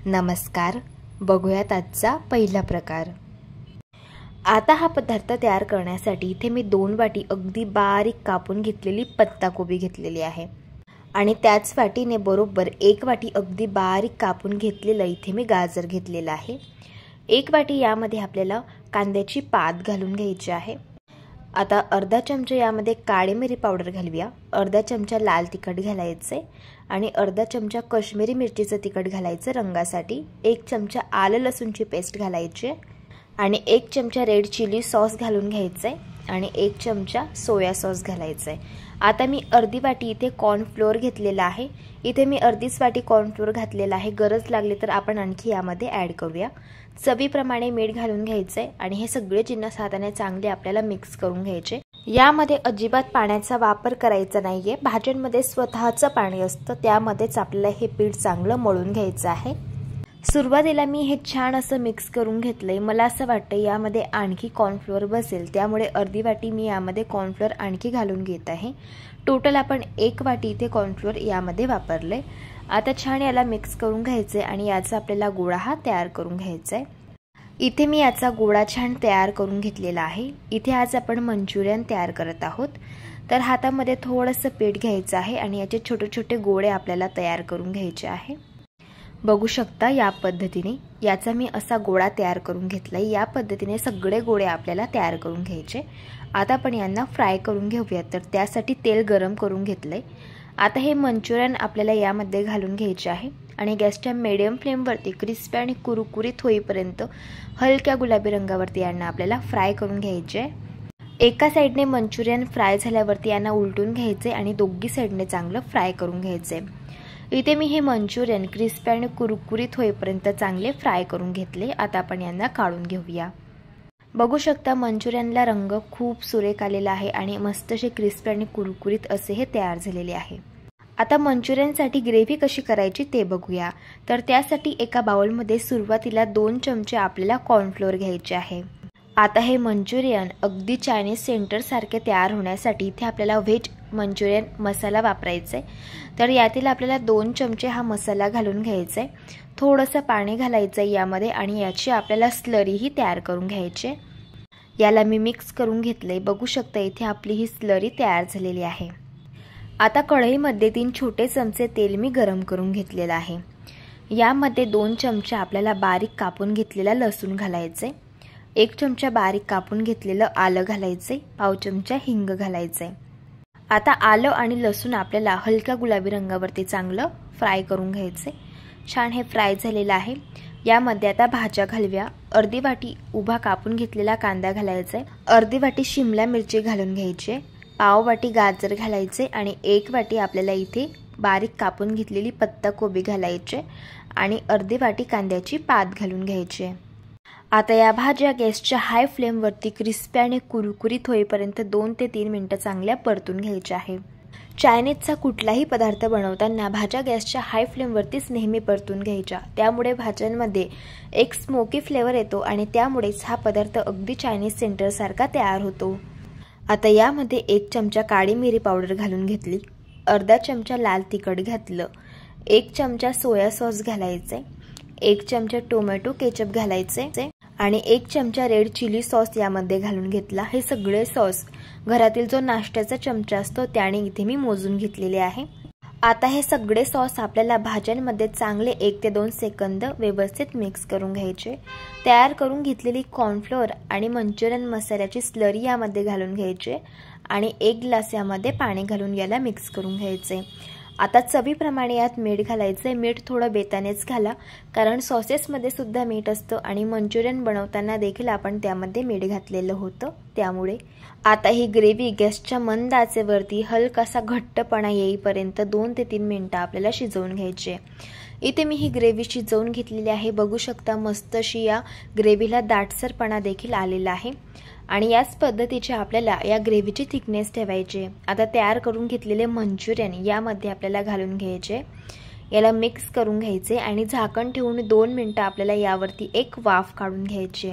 नमस्कार, बघूयात आजचा पहिला प्रकार। आता हा पदार्थ तयार करण्यासाठी इथे मी 2 वाटी अगदी बारीक कापून घेतलेली पत्ताकोबी घेतलेली आहे आणि त्याच वाटीने बरोबर 1 वाटी अगदी बारीक कापून घेतलेलं इथे मी गाजर घेतलेलं आहे। 1 वाटी यामध्ये आपल्याला कांद्याची पात घालून घ्यायची आहे। आता अर्धा चमचा यामध्ये काळी मिरी पावडर घालूया, अर्धा चमचा लाल तिखट घालायचे आणि अर्धा चमचा काश्मीरी मिरचीचं तिखट घालायचं रंगासाठी। 1 चमचा आलं लसूणची पेस्ट घालायची आणि 1 चमचा रेड चिली सॉस घालून घ्यायचे आणि 1 चमचा सोया सॉस घालायचे। आता मी अर्धी वाटी इथे कॉर्न फ्लोअर घेतलेला आहे। इथे मी अर्धीच वाटी कॉर्न फ्लोअर घातलेला आहे, गरज लागली तर आपण आणखी यामध्ये ॲड करूया। चवीप्रमाणे मीठ घालून घ्यायचे आणि हे सगळे जिन्नस हाताने चांगले आपल्याला मिक्स करून घ्यायचे। यामध्ये अजिबात पाण्याचा वापर करायचा नाहीये, भाज्यांमध्ये स्वतःचं पाणी असतं, त्यामध्येच आपल्याला हे पीठ चांगलं मळून घ्यायचं आहे। सुरुवातीला मी हे छान असं मिक्स करून घेतलंय। मला असं वाटतं यामध्ये आणखी कॉर्न फ्लोअर बसेल, त्यामुळे अर्धी वाटी मी यामध्ये कॉर्न फ्लोअर आणखी घालून घेत आहे। टोटल आपण 1 वाटी इथे कॉर्न फ्लोअर यामध्ये वापरले। आता छान याला मिक्स करून घ्यायचे आणि याचा आपल्याला गोळा हा तयार करून घ्यायचा आहे। इथे मी याचा गोळा छान तयार करून घेतलेला आहे। इथे आज आपण मंचुरियन तयार करत आहोत, तर हातामध्ये थोडंसं पीठ घ्यायचं आहे आणि याचे छोटे छोटे गोळे आपल्याला तयार करून घ्यायचे आहे। बघू शकता या पद्धतीने याचा मी असा गोळा तयार करून घेतलाय। या पद्धतीने सगळे गोळे आपल्याला तयार करून घ्यायचे। आता आपण यांना फ्राय करून घेऊया, तर त्यासाठी तेल गरम करून घेतलंय। आता हे मंचुरियन आपल्याला यामध्ये घालून घ्यायचे आहे आणि गॅसच्या मीडियम फ्लेमवरती क्रिस्पी आणि कुरकुरीत होईपर्यंत हलक्या गुलाबी रंगावरती यांना आपल्याला फ्राय करून घ्यायचे। एका साइडने मंचुरियन फ्राय झाल्यावरती यांना उलटून घ्यायचे आणि दोन्ही साइडने चांगलं फ्राय करून घ्यायचे। इथे मी हे मंचुरियन क्रिस्पी आणि कुरकुरीत होईपर्यंत चांगले फ्राय करून घेतले। आता आपण यांना काढून घेऊया। बघू शकता मंचुरियनला रंग खूप सुरेख आलेला आहे आणि मस्त असे क्रिस्पी आणि कुरकुरीत असे हे तयार झालेले आहे। आता मंचुरियनसाठी ग्रेव्ही कशी करायची ते बघूया। तर त्यासाठी एका बाउलमध्ये सुरुवातीला 2 चमचे आपल्याला कॉर्न फ्लोअर घ्यायचे आहे। आता हे मंचुरियन अगदी चायनीज सेंटर सारखे तयार होण्यासाठी इथे आपल्याला व्हेज मंचुरियन मसाला वापरायचा आहे। तर यातील आपल्याला 2 चमचे हा मसाला घालून घ्यायचा आहे। थोडंसं पाणी घालायचं आहे यामध्ये आणि याची आपल्याला स्लरीही तयार करून घ्यायची। याला मी मिक्स करून घेतलंय। बघू शकता इथे आपली ही स्लरी तयार झालेली आहे। आता कढईमध्ये 3 छोटे चमचे तेल मी गरम करून घेतलेलं आहे। यामध्ये 2 चमचे आपल्याला बारीक कापून घेतलेला लसूण घालायचे, 1 चमचा बारीक कापून घेतलेलं आलं घालायचे, पाव चमचा हिंग घालायचे। आता आलं आणि लसूण आपल्याला हलक्या गुलाबी रंगावरती चांगलं फ्राय करून घ्यायचे। छान हे फ्राय झालेलं आहे। यामध्ये आता भाज्या घालूया। अर्धी वाटी उभा कापून घेतलेला कांदा घालायचा, अर्धी वाटी शिमला मिरची घालून घ्यायची, पाव वाटी गाजर घालायचे आणि 1 वाटी आपल्याला इथे बारीक कापून घेतलेली पत्ताकोबी घालायची आणि अर्धी वाटी कांद्याची पात घालून घ्यायची। आता या भाज्या गॅसच्या हाय फ्लेमवरती क्रिस्पी आणि कुरकुरीत होईपर्यंत 2 ते 3 मिनिटं चांगल्या परतून घ्यायच्या आहे। चायनीजचा कुठलाही पदार्थ बनवताना भाज्या गॅसच्या हाय फ्लेमवरतीच नेहमी परतून घ्यायच्या, त्यामुळे भाज्यांमध्ये एक स्मोकी फ्लेवर येतो आणि त्यामुळेच हा पदार्थ अगदी चायनीज सेंटर सारखा तयार होतो। आता यामध्ये 1 चमचा काळी मिरी पावडर घालून घेतली, अर्धा चमचा लाल तिखट घातलं, 1 चमचा सोया सॉस घालायचे, 1 चमचा टोमॅटो केचप घालायचे आणि 1 चमचा रेड चिली सॉस यामध्ये घालून घेतला। हे सगळे सॉस घरातील जो नाश्त्याचा चमचा असतो त्याने इथे मी मोजून घेतलेले आहे। आता हे सगळे सॉस आपल्याला भाज्यांमध्ये चांगले 1 ते 2 सेकंद व्यवस्थित मिक्स करून घ्यायचे। तयार करून घेतलेली कॉर्नफ्लोअर आणि मंचुरियन मसाल्याची स्लरी यामध्ये घालून घ्यायची आणि 1 ग्लास यामध्ये पाणी घालून याला मिक्स करून घ्यायचे। आता चवीप्रमाणे यात मीठ घालायचे। मीठ थोडं बेतानेच घाला, कारण सॉसेसमध्ये सुद्धा मीठ असतं आणि मंचुरियन बनवताना देखील आपण त्यामध्ये मीठ घातलेलं होतं, त्यामुळे आता ही ग्रेव्ही गॅसच्या मंद आचेवरती हलकासा घट्टपणा येईपर्यंत 2 ते 3 मिनिटं आपल्याला शिजवून घ्यायचे। इथे मी ही ग्रेव्ही शिजवून घेतलेली आहे। बघू शकता मस्त अशी या ग्रेव्हीला दाटसरपणा देखील आलेला आहे आणि याच पद्धतीचे आपल्याला या ग्रेव्हीची थिकनेस ठेवायची। आता तयार करून घेतलेले मंचुरियन यामध्ये आपल्याला घालून घ्यायचे, याला मिक्स करून घ्यायचे आणि झाकण ठेवून 2 मिनिटं आपल्याला यावरती एक वाफ काढून घ्यायची।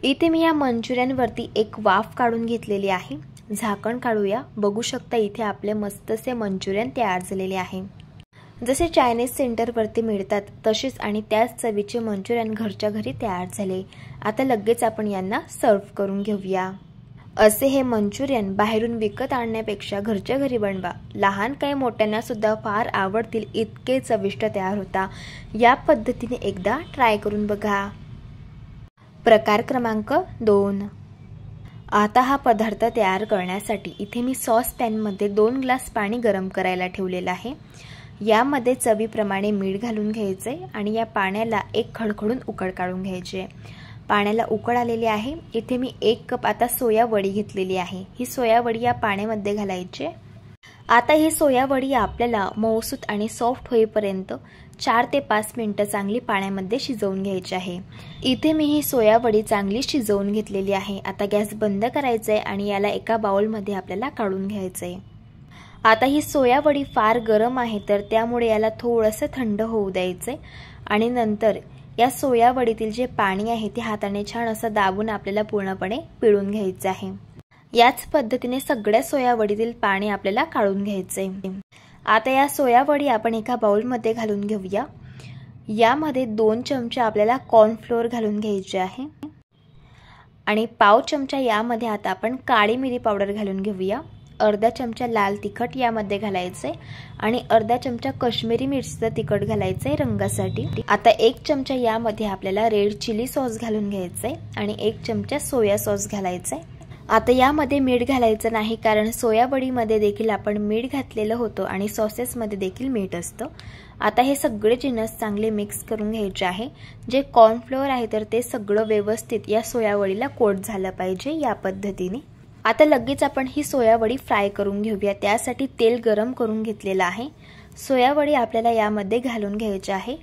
इथे मी या मंचुरियनवरती एक वाफ काढून घेतलेली आहे। झाकण काढूया। बघू शकता इथे आपले मस्तसे मंचुरियन तयार झालेले आहे। जसे चायनीज सेंटरवरती मिळतात तसेच आणि त्याच चवीचे मंचुरियन घरच्या घरी तयार झाले। आता लगेच आपण यांना सर्व्ह करून घेऊया। असे हे मंचुरियन बाहेरून विकत आणण्यापेक्षा घरच्या घरी बनवा। लहान काही मोठ्यांना सुद्धा फार आवडतील इतके चविष्ट तयार होता। या पद्धतीने एकदा ट्राय करून बघा। प्रकार क्रमांक 2। आता हा पदार्थ तयार करण्यासाठी इथे मी सॉस पॅनमध्ये 2 ग्लास पाणी गरम करायला ठेवलेलं आहे। यामध्ये चवीप्रमाणे मीठ घालून घ्यायचे आणि या पाण्याला एक खडखडून उकळ काढून घ्यायचे। पाण्याला उकळ आलेली आहे। इथे मी 1 कप आता सोया वडी घेतलेली आहे। ही सोया वडी या पाण्यामध्ये घालायची। आता ही सोया वडी आपल्याला मऊसूत आणि सॉफ्ट होईपर्यंत 4 ते 5 मिनिटं चांगली पाण्यामध्ये शिजवून घ्यायची आहे। इथे मी ही सोया वडी चांगली शिजवून घेतलेली आहे। आता गॅस बंद करायचा आहे आणि याला एका बाउलमध्ये आपल्याला काढून घ्यायचं आहे। आता ही सोया वडी फार गरम आहे तर त्यामुळे याला थोडंसं थंड होऊ द्यायचं आणि नंतर या सोया वडीतील जे पाणी आहे ते हाताने छान असं दाबून आपल्याला पूर्णपणे पिळून घ्यायचं आहे। याच पद्धतीने सगळ्या सोया वडीतील पाणी आपल्याला काढून घ्यायचे। आता या सोया वडी आपण एका बाउलमध्ये घालून घेऊया। यामध्ये 2 चमचे आपल्याला कॉर्नफ्लोअर घालून घ्यायचे आहे आणि पाव चमचा यामध्ये आता आपण काळी मिरी पावडर घालून घेऊया। अर्धा चमचा लाल तिखट यामध्ये घालायचे आणि अर्धा चमचा काश्मीरी मिरचीचं तिखट घालायचे रंगासाठी। आता 1 चमचा यामध्ये आपल्याला रेड चिली सॉस घालून घ्यायचे आणि 1 चमचा सोया सॉस घालायचे। आता यामध्ये मीठ घालायचं नाही कारण सोया वडीमध्ये देखील आपण मीठ घातलेलं होतं आणि सॉसेसमध्ये देखील मीठ असतं। आता हे सगळे जिन्नस चांगले मिक्स करून घ्यायचे आहे। जे कॉर्नफ्लोअर आहे तर ते सगळं व्यवस्थित या सोया वडीला कोट झालं पाहिजे या पद्धतीने। आता लगेच आपण ही सोया वडी फ्राय करून घेऊया। त्यासाठी तेल गरम करून घेतलेलं आहे। सोया वडी आपल्याला यामध्ये घालून घ्यायची आहे।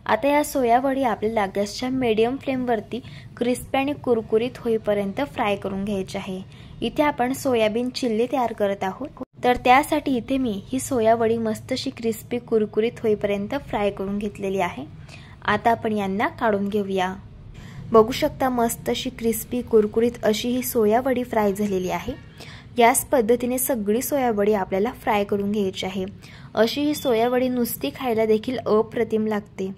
आता या सोया वडी आपल्याला गॅसच्या मीडियम फ्लेमवरती क्रिस्पी आणि कुरकुरीत होईपर्यंत फ्राय करून घ्यायची आहे। इथे आपण सोयाबीन चिल्ली तयार करत आहोत तर त्यासाठी इथे मी ही सोया वडी मस्तशी क्रिस्पी कुरकुरीत होईपर्यंत फ्राय करून घेतलेली आहे। आता आपण यांना काढून घेऊया। बघू शकता मस्त अशी क्रिस्पी कुरकुरीत अशी ही सोया वडी फ्राय झालेली आहे। याच पद्धतीने सगळी सोया वडी आपल्याला फ्राय करून घ्यायची आहे। अशी ही सोया वडी नुसती खायला देखील अप्रतिम लागते।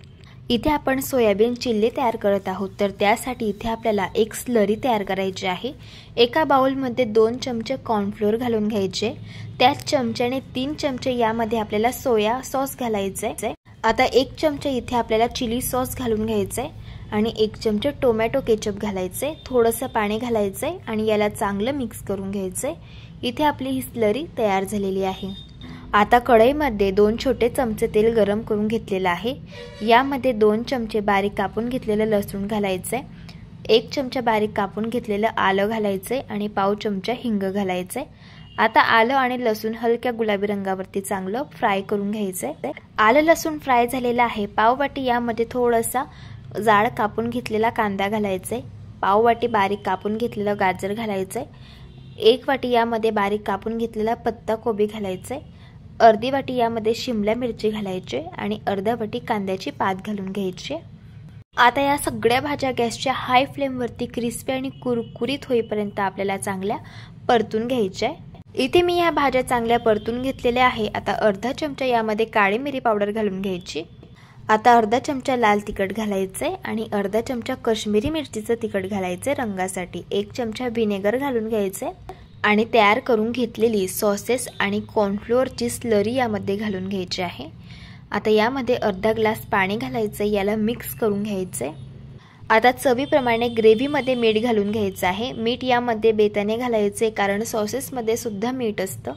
इथे आपण सोयाबीन चिल्ली तयार करत आहोत तर त्यासाठी इथे आपल्याला एक स्लरी तयार करायची आहे। एका बाउलमध्ये 2 चमचे कॉर्नफ्लोअर घालून घ्यायचे। त्याच चमच्याने 3 चमचे यामध्ये आपल्याला सोया सॉस घालायचे। आता 1 चमचे इथे आपल्याला चिली सॉस घालून घ्यायचे आणि 1 चमचे टोमॅटो केचप घालायचे। थोडंसं पाणी घालायचे आणि याला चांगलं मिक्स करून घ्यायचे। इथे आपली ही स्लरी तयार झालेली आहे। आता कढईमध्ये 2 छोटे चमचे तेल गरम करून घेतलेलं आहे। यामध्ये 2 चमचे बारीक कापून घेतलेलं लसूण घालायचे, 1 चमचा बारीक कापून घेतलेलं आलं घालायचे आणि पाव चमचा हिंग घालायचे। आता आलं आणि लसूण हलक्या गुलाबी रंगावरती चांगलं फ्राय करून घ्यायचे। आलं लसूण फ्राय झालेलं आहे। पाव वाटी यामध्ये थोडासा जाड कापून घेतलेला कांदा घालायचे, पाव वाटी बारीक कापून घेतलेलं गाजर घालायचे, 1 वाटी यामध्ये बारीक कापून घेतलेला पत्ता कोबी घालायचे, अर्धी वाटी यामध्ये शिमला मिरची घालायची आणि अर्धा वाटी कांद्याची पात घालून घ्यायची। आता या सगळ्या भाज्या गॅसच्या हाय फ्लेमवरती क्रिस्पी आणि कुरकुरीत होईपर्यंत आपल्याला चांगल्या परतून घ्यायच्या। इथे मी या भाज्या चांगल्या परतून घेतलेल्या आहे। आता अर्धा चमचा यामध्ये काळी मिरी पावडर घालून घ्यायची। आता अर्धा चमचा लाल तिखट घालायचे आणि अर्धा चमचा काश्मीरी मिरचीचं तिखट घालायचे रंगासाठी, 1 चमचा व्हिनेगर घालून घ्यायचे आणि तयार करून घेतलेली सॉसेस आणि कॉर्नफ्लोअरची स्लरी यामध्ये घालून घ्यायची आहे। आता यामध्ये अर्धा ग्लास पाणी घालायचे, याला मिक्स करून घ्यायचे। आता चवीप्रमाणे ग्रेव्हीमध्ये मीठ घालून घ्यायचं आहे। मीठ यामध्ये बेताने घालायचे कारण सॉसेसमध्ये सुद्धा मीठ असतं।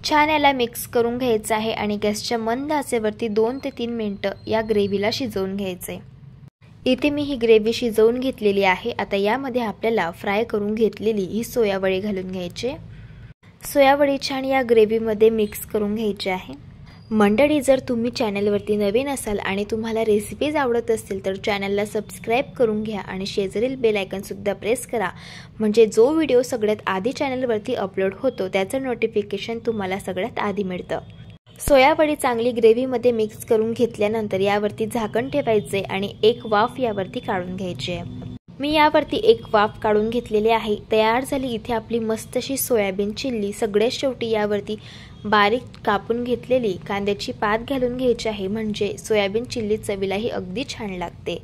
छान याला मिक्स करून घ्यायचं आहे आणि गॅसच्या मंद आचेवरती 2 ते 3 मिनिटं या ग्रेव्हीला शिजवून घ्यायचे। इथे मी ही ग्रेव्ही शिजवून घेतलेली आहे। आता यामध्ये आपल्याला फ्राय करून घेतलेली ही सोया वडी घालून घ्यायची। सोया वडी छान या ग्रेव्हीमध्ये मिक्स करून घ्यायची आहे। मंडळी, जर तुम्ही चॅनलवरती नवीन असाल आणि तुम्हाला रेसिपीज आवडत असतील तर चॅनलला सबस्क्राईब करून घ्या आणि शेजारील बेल आयकॉन सुद्धा प्रेस करा, म्हणजे जो व्हिडिओ सगळ्यात आधी चॅनलवरती अपलोड होतो त्याचं नोटिफिकेशन तुम्हाला सगळ्यात आधी मिळतं। सोया वडी चांगली ग्रेव्हीमध्ये मिक्स करून घेतल्यानंतर यावरती झाकण ठेवायचे आणि एक वाफ यावरती काढून घ्यायची आहे। मी यावरती एक वाफ काढून घेतलेली आहे। तयार झाली इथे आपली मस्त अशी सोयाबीन चिल्ली। सगळ्यात शेवटी यावरती बारीक कापून घेतलेली कांद्याची पात घालून घ्यायची आहे, म्हणजे सोयाबीन चिल्ली चवीलाही अगदी छान लागते।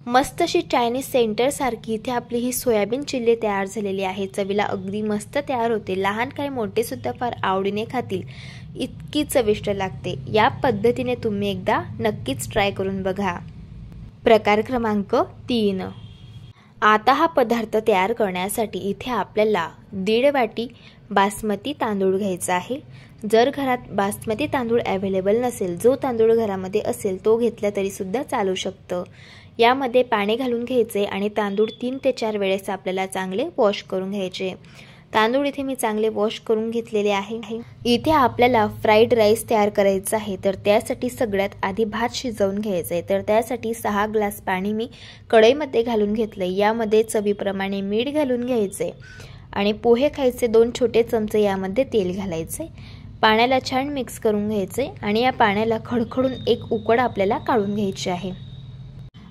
मस्त अशी चायनीज सेंटर सारखी इथे आपली ही सोयाबीन चिल्ली तयार झालेली आहे। चवीला अगदी मस्त तयार होते। लहान काय मोठे सुद्धा फार आवडीने खातील, इतकी चविष्ट लागते। या पद्धतीने तुम्ही एकदा नक्कीच ट्राय करून बघा। प्रकार क्रमांक 3। आता हा पदार्थ तयार करण्यासाठी इथे आपल्याला 1.5 वाटी बासमती तांदूळ घ्यायचा आहे। जर घरात बासमती तांदूळ अवेलेबल नसेल, जो तांदूळ घरामध्ये असेल तो घेतला तरी सुद्धा चालू शकतं। यामध्ये पाणी घालून घ्यायचे आणि तांदूळ 3 ते 4 वेळेस आपल्याला चांगले वॉश करून घ्यायचे। तांदूळ इथे मी चांगले वॉश करून घेतलेले आहे। इथे आपल्याला फ्राईड राईस तयार करायचा आहे, तर त्यासाठी सगळ्यात आधी भात शिजवून घ्यायचा आहे। तर त्यासाठी 6 ग्लास पाणी मी कढईमध्ये घालून घेतले। यामध्ये चवीप्रमाणे मीठ घालून घ्यायचे आणि पोहे खायचे 2 छोटे चमचे यामध्ये तेल घालायचे। पाण्याला छान मिक्स करून घ्यायचे आणि या पाण्याला खडखडून एक उकड आपल्याला काढून घ्यायची आहे।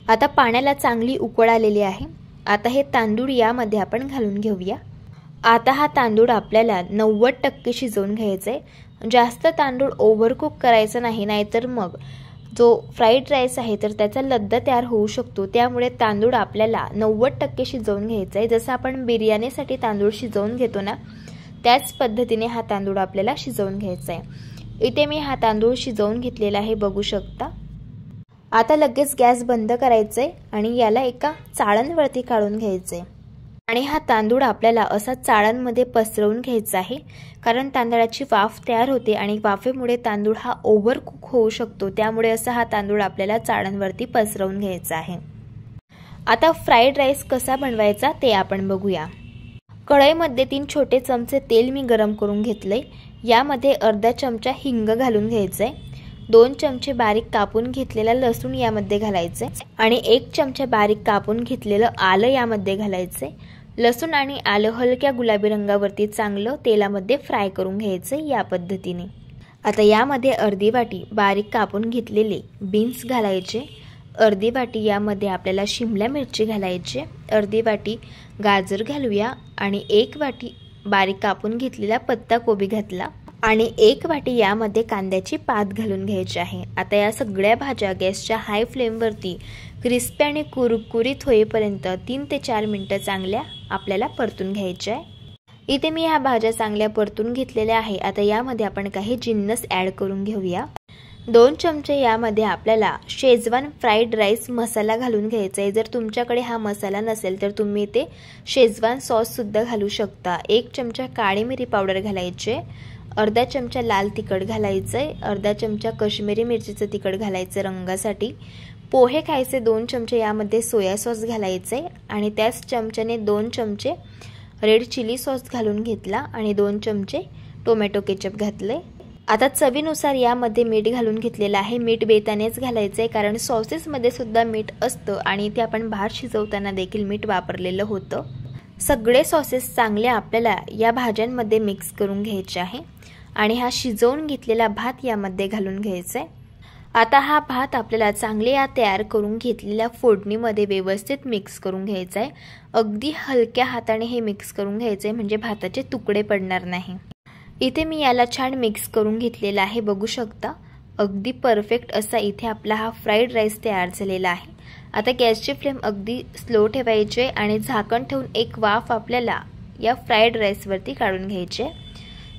आता पाण्याला चांगली उकळ आलेली आहे। आता हे तांदूळ यामध्ये आपण घालून घेऊया। आता हा तांदूळ आपल्याला 90% शिजवून घ्यायचा आहे। जास्त तांदूळ ओव्हरकुक करायचा नाही, नाहीतर मग जो फ्राईड राईस आहे तर त्याचा लद्दा तयार होऊ शकतो। त्यामुळे तांदूळ आपल्याला 90% शिजवून घ्यायचा आहे। जसं आपण बिर्याणीसाठी तांदूळ शिजवून घेतो ना, त्याच पद्धतीने हा तांदूळ आपल्याला शिजवून घ्यायचा आहे। इथे मी हा तांदूळ शिजवून घेतलेला आहे, बघू शकता। आता लगेच गॅस बंद करायचा आहे आणि याला एका चाळणवरती काढून घ्यायचे आणि हा तांदूळ आपल्याला असा चाळणमध्ये पसरवून घ्यायचा आहे, कारण तांदळाची वाफ तयार होते आणि वाफेमुळे तांदूळ हा ओव्हर कुक होऊ शकतो। त्यामुळे असा हा तांदूळ आपल्याला चाळणवरती पसरवून घ्यायचा आहे। आता फ्राईड राईस कसा बनवायचा ते आपण बघूया। कढईमध्ये 3 छोटे चमचे तेल मी गरम करून घेतले। यामध्ये अर्धा चमचा हिंग घालून घ्यायचे, 2 चमचे बारीक कापून घेतलेला लसूण यामध्ये घालायचे आणि 1 चमचा बारीक कापून घेतलेलं आलं यामध्ये घालायचे। लसूण आणि आलं हलक्या गुलाबी रंगावरती चांगलं तेलामध्ये फ्राय करून घ्यायचे या पद्धतीने। आता यामध्ये अर्धी वाटी बारीक कापून घेतलेले बीन्स घालायचे, अर्धी वाटी यामध्ये आपल्याला शिमला मिरची घालायची, अर्धी वाटी गाजर घालूया आणि 1 वाटी बारीक कापून घेतलेला पत्ता कोबी घातला आणि 1 वाटी यामध्ये कांद्याची पात घालून घ्यायची आहे। आता या सगळ्या भाज्या गॅसच्या हाय फ्लेमवरती क्रिस्पी आणि कुरकुरीत होईपर्यंत 3 ते 4 मिनिटं चांगल्या आपल्याला परतून घ्यायच्या आहे। इथे मी ह्या भाज्या चांगल्या परतून घेतलेल्या आहे। आता यामध्ये आपण काही जिन्नस ॲड करून घेऊया। 2 चमचे यामध्ये आपल्याला शेजवान फ्राईड राईस मसाला घालून घ्यायचा आहे। जर तुमच्याकडे हा मसाला नसेल तर तुम्ही इथे शेजवान सॉस सुद्धा घालू शकता। 1 चमचा काळी मिरी पावडर घालायचे, अर्धा चमचा लाल तिखट घालायचे, अर्धा चमचा काश्मीरी मिरचीचं तिखट घालायचं रंगासाठी। पोहे खायचे 2 चमचे यामध्ये सोया सॉस घालायचे आणि त्याच चमच्याने 2 चमचे रेड चिली सॉस घालून घेतला आणि 2 चमचे टोमॅटो केचप घातले। आता चवीनुसार यामध्ये मीठ घालून घेतलेलं आहे। मीठ बेतानेच घालायचे, कारण सॉसेसमध्ये सुद्धा मीठ असतं आणि इथे आपण भात शिजवताना देखील मीठ वापरलेलं होतं। सगळे सॉसेस चांगले आपल्याला या भाज्यांमध्ये मिक्स करून घ्यायचे आहे आणि हा शिजवून घेतलेला भात यामध्ये घालून घ्यायचा आहे। आता हा भात आपल्याला चांगले या तयार करून घेतलेल्या फोडणीमध्ये व्यवस्थित मिक्स करून घ्यायचा आहे। अगदी हलक्या हाताने हे मिक्स करून घ्यायचे, म्हणजे भाताचे तुकडे पडणार नाही। इथे मी याला छान मिक्स करून घेतलेला आहे, बघू शकता। अगदी परफेक्ट असा इथे आपला हा फ्राईड राईस तयार झालेला आहे। आता गॅसची फ्लेम अगदी स्लो ठेवायचे आणि झाकण ठेवून एक वाफ आपल्याला या फ्राईड राईसवरती काढून घ्यायचे।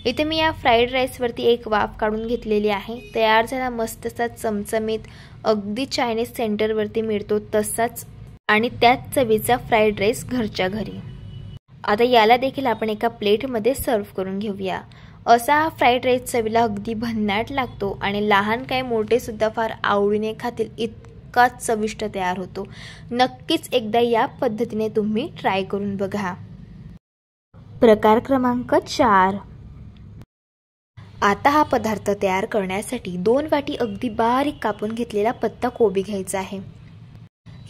इथे मी या फ्राईड राईसवरती एक वाफ काढून घेतलेली आहे। तयार झाला मस्त असा चमचमीत अगदी चायनीज सेंटरवरती मिळतो तसाच आणि त्याच चवीचा फ्राईड राईस घरच्या घरी। आता याला देखील आपण एका प्लेटमध्ये सर्व करून घेऊया। असा हा फ्राईड राईस चवीला अगदी भन्नाट लागतो आणि लहान काय मोठे सुद्धा फार आवडीने खातील, इतका चविष्ट तयार होतो। नक्कीच एकदा या पद्धतीने तुम्ही ट्राय करून बघा। प्रकार क्रमांक 4। आता हा पदार्थ तयार करण्यासाठी 2 वाटी अगदी बारीक कापून घेतलेला पत्ता कोबी घ्यायचा आहे।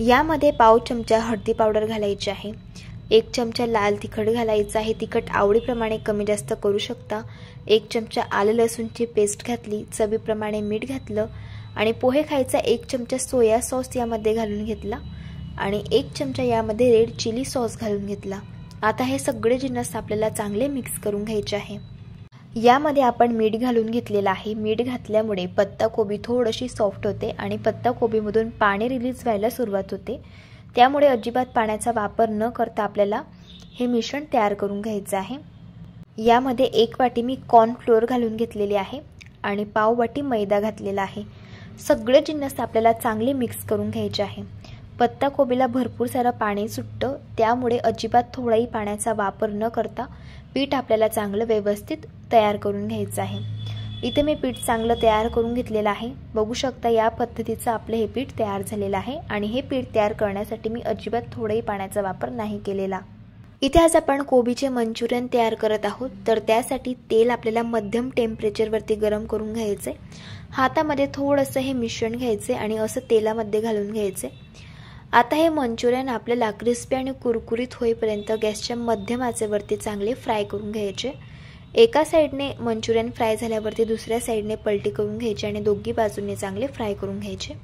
यामध्ये पाव चमचा हळदी पावडर घालायची आहे, 1 चमचा लाल तिखट घालायचा आहे, तिखट आवडीप्रमाणे कमी जास्त करू शकता। 1 चमचा आलं लसूणची पेस्ट घातली, चवीप्रमाणे मीठ घातलं आणि पोहे खायचा 1 चमचा सोया सॉस यामध्ये घालून घेतला। आणि 1 चमचा यामध्ये रेड चिली सॉस घालून घेतला। आता हे सगळे जिन्नस आपल्याला चांगले मिक्स करून घ्यायचे आहे। यामध्ये आपण मीठ घालून घेतलेलं आहे। मीठ घातल्यामुळे पत्ताकोबी थोडीशी सॉफ्ट होते आणि पत्ताकोबीमधून पाणी रिलीज व्हायला सुरुवात होते। त्यामुळे अजिबात पाण्याचा वापर न करता आपल्याला हे मिश्रण तयार करून घ्यायचं आहे। यामध्ये 1 वाटी मी कॉर्न फ्लोअर घालून घेतलेली आहे आणि पाव वाटी मैदा घातलेला आहे। सगळे जिन्नस आपल्याला चांगले मिक्स करून घ्यायचे आहे। पत्ताकोबीला भरपूर सारं पाणी सुटतं, त्यामुळे अजिबात थोडाही पाण्याचा वापर न करता पीठ आपल्याला चांगलं व्यवस्थित तयार करून घ्यायचं आहे। इथे मी पीठ चांगलं तयार करून घेतलेलं आहे। बघू शकता या पद्धतीचं आपलं हे पीठ तयार झालेलं आहे आणि हे पीठ तयार करण्यासाठी मी अजिबात थोडाही पाण्याचा वापर नाही केलेला। इथे आज आपण कोबीचे मंचुरियन तयार करत आहोत, तर त्यासाठी तेल आपल्याला मध्यम टेम्परेचरवरती गरम करून घ्यायचे। हातामध्ये थोडंसं हे मिश्रण घ्यायचे आणि असं तेलामध्ये घालून घ्यायचे। आता हे मंचुरियन आपल्याला क्रिस्पी आणि कुरकुरीत होईपर्यंत गॅसच्या मध्यम आचेवरती चांगले फ्राय करून घ्यायचे। एका साइडने मंचुरियन फ्राय झाल्यावरती दुसऱ्या साइडने पलटी करून घ्यायची आणि दोन्ही बाजूंनी चांगले फ्राय करून घ्यायचे।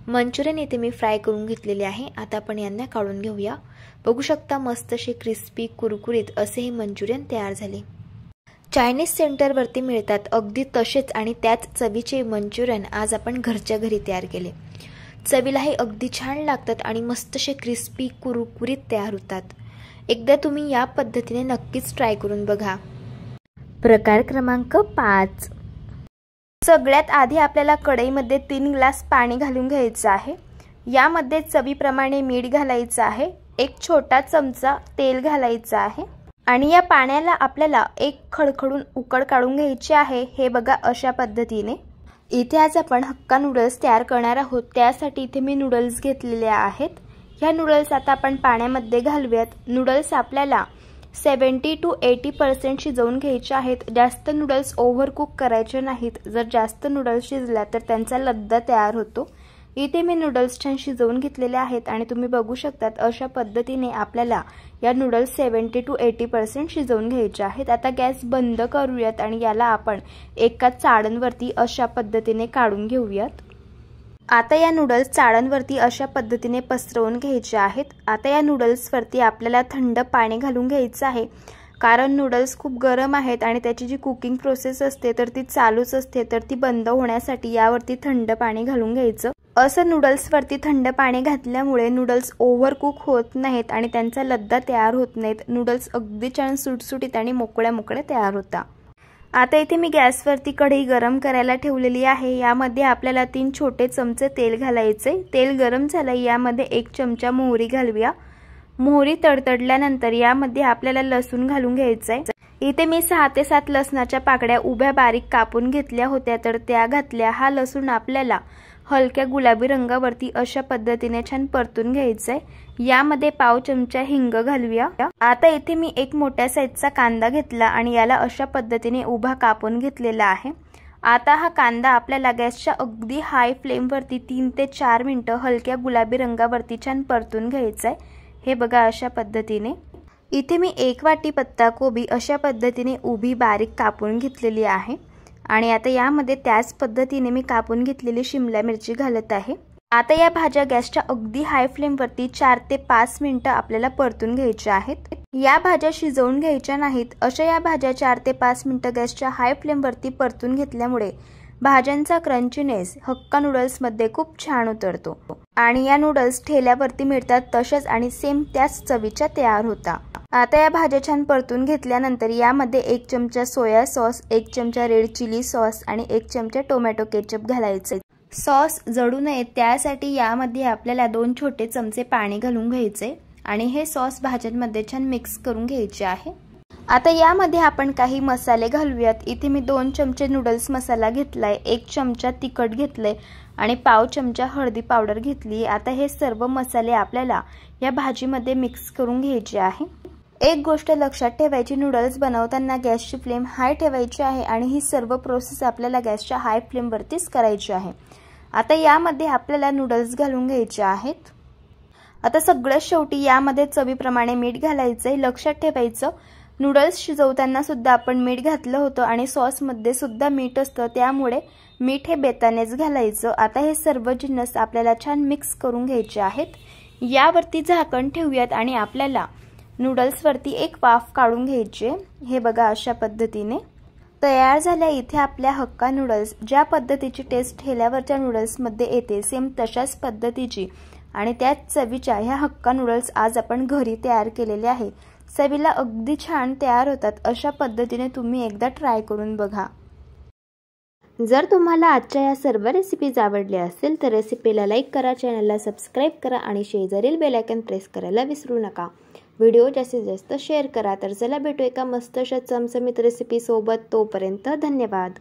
मंचुरियन इथे मी फ्राय करून घेतलेले आहे। आता आपण यांना काढून घेऊया। बघू शकता मस्त असे क्रिस्पी कुरकुरीत असे हे मंचुरियन तयार झाले। चायनीज सेंटरवरती मिळतात अगदी तसेच आणि त्याच चवीचे मंचुरियन आज आपण घरच्या घरी तयार केले। चवीला हे अगदी छान लागतात आणि मस्त असे क्रिस्पी कुरकुरीत तयार होतात। एकदा तुम्ही या पद्धतीने नक्कीच ट्राय करून बघा। प्रकार क्रमांक 5। सगळ्यात आधी आपल्याला कढईमध्ये 3 ग्लास पाणी घालून घ्यायचं आहे। यामध्ये चवीप्रमाणे मीठ घालायचं आहे। 1 छोटा चमचा तेल घालायचं आहे आणि या पाण्याला आपल्याला एक खडखडून उकळ काढून घ्यायची आहे। हे बघा अशा पद्धतीने। इथे आज आपण हक्का नूडल्स तयार करणार आहोत, त्यासाठी इथे मी नूडल्स घेतलेले आहेत। ह्या नूडल्स आता आपण पाण्यामध्ये घालूयात। नूडल्स आपल्याला 70 to 80% शिजवून घ्यायचे आहेत। जास्त नूडल्स ओव्हर कुक करायचे नाहीत। जर जास्त नूडल्स शिजला तर त्यांचा लद्दा तयार होतो। इथे मी नूडल्स छान शिजवून घेतलेले आहेत आणि तुम्ही बघू शकतात अशा पद्धतीने आपल्याला या नूडल्स 70 to 80% शिजवून घ्यायचे आहेत। आता गॅस बंद करूयात आणि याला आपण एका चाळणवरती अशा पद्धतीने काढून घेऊयात। आता या नूडल्स चाळणवरती अशा पद्धतीने पसरवून घ्यायचे आहेत। आता या नूडल्सवरती आपल्याला थंड पाणी घालून घ्यायचं आहे, कारण नूडल्स खूप गरम आहेत आणि त्याची जी कुकिंग प्रोसेस असते तर ती चालूच असते, तर ती बंद होण्यासाठी यावरती थंड पाणी घालून घ्यायचं। असं नूडल्सवरती थंड पाणी घातल्यामुळे नूडल्स ओव्हर कुक होत नाहीत आणि त्यांचा लद्दा तयार होत नाहीत। नूडल्स अगदी छान सुटसुटीत आणि मोकळ्या मोकळ्या तयार होतात। आता इथे मी गॅसवरती कढई गरम करायला ठेवलेली आहे। यामध्ये आपल्याला 3 छोटे चमचे तेल घालायचे। तेल गरम झालं, यामध्ये 1 चमचा मोहरी घालूया। मोहरी तडतडल्यानंतर यामध्ये आपल्याला लसूण घालून घ्यायचा आहे। इथे मी 6 ते 7 लसणाच्या पाकळ्या उभ्या बारीक कापून घेतल्या होत्या, तर त्या घातल्या। हा लसूण आपल्याला हलक्या गुलाबी रंगावरती अशा पद्धतीने छान परतून घ्यायचंय। यामध्ये पाव चमचा हिंग घालूया। आता इथे मी 1 मोठ्या साईजचा कांदा घेतला आणि याला अशा पद्धतीने उभा कापून घेतलेला आहे। आता हा कांदा आपल्याला गॅसच्या अगदी हाय फ्लेमवरती 3 ते 4 मिनिटं हलक्या गुलाबी रंगावरती छान परतून घ्यायचंय। हे बघा अशा पद्धतीने। इथे मी 1 वाटी पत्ताकोबी अशा पद्धतीने उभी बारीक कापून घेतलेली आहे आणि आता यामध्ये त्याच पद्धतीने मी कापून घेतलेली शिमला मिरची घालत आहे। आता या भाज्या गॅसच्या अगदी हाय फ्लेमवरती 4 ते 5 मिनिटं आपल्याला परतून घ्यायच्या आहेत। या भाज्या शिजवून घ्यायच्या नाहीत। अशा या भाज्या 4 ते 5 मिनिटं गॅसच्या हाय फ्लेमवरती परतून घेतल्यामुळे भाज्यांचा क्रंचीनेस हक्का नूडल्स मध्ये खूप छान उतरतो आणि या नूडल्स ठेल्यावरती मिळतात तशाच आणि सेम त्याच चवीच्या तयार होतात। आता या भाज्या छान परतून घेतल्यानंतर यामध्ये 1 चमचा सोया सॉस, 1 चमचा रेड चिली सॉस आणि 1 चमचा टोमॅटो केचप घालायचे। सॉस जळू नये त्यासाठी यामध्ये आपल्याला 2 छोटे चमचे पाणी घालून घ्यायचे आणि हे सॉस भाज्यांमध्ये छान मिक्स करून घ्यायचे आहे। आता यामध्ये आपण काही मसाले घालूयात। इथे मी 2 चमचे नूडल्स मसाला घेतलाय, 1 चमचा तिखट घेतले आणि पाव चमचा हळदी पावडर घेतली। आता हे सर्व मसाले आपल्याला या भाजीमध्ये मिक्स करून घ्यायचे आहे। एक गोष्ट लक्षात ठेवायची, नूडल्स बनवताना गॅसची फ्लेम हाय ठेवायची आहे आणि ही सर्व प्रोसेस आपल्याला गॅसच्या हाय फ्लेमवरतीच करायची आहे। आता यामध्ये आपल्याला नूडल्स घालून घ्यायचे आहेत। आता सगळ्यात शेवटी यामध्ये चवीप्रमाणे मीठ घालायचे। लक्षात ठेवायचं, नूडल्स शिजवताना सुद्धा आपण मीठ घातलं होतं आणि सॉस मध्ये सुद्धा मीठ असतं, त्यामुळे मीठ हे बेतानेच घालायचं। आता हे सर्व जिन्नस आपल्याला छान मिक्स करून घ्यायचे आहेत। यावरती झाकण ठेवूयात आणि आपल्याला नूडल्सवरती एक वाफ काढून घ्यायची। हे बघा अशा पद्धतीने तयार झाल्या इथे आपल्या हक्का नूडल्स। ज्या पद्धतीची टेस्ट ठेल्यावरच्या नूडल्समध्ये येते सेम तशाच पद्धतीची आणि त्याच चवीच्या ह्या हक्का नूडल्स आज आपण घरी तयार केलेले आहे। चवीला अगदी छान तयार होतात। अशा पद्धतीने तुम्ही एकदा ट्राय करून बघा। जर तुम्हाला आजच्या या सर्व रेसिपीज आवडल्या असतील तर रेसिपीला लाईक करा, चॅनलला सबस्क्राईब करा आणि शेजारील बेल आयकॉन प्रेस करायला विसरू नका। व्हिडिओ जास्तीत जास्त शेअर करा। तर चला भेटू एका मस्त अशा चमचमीत रेसिपी सोबत। तोपर्यंत धन्यवाद।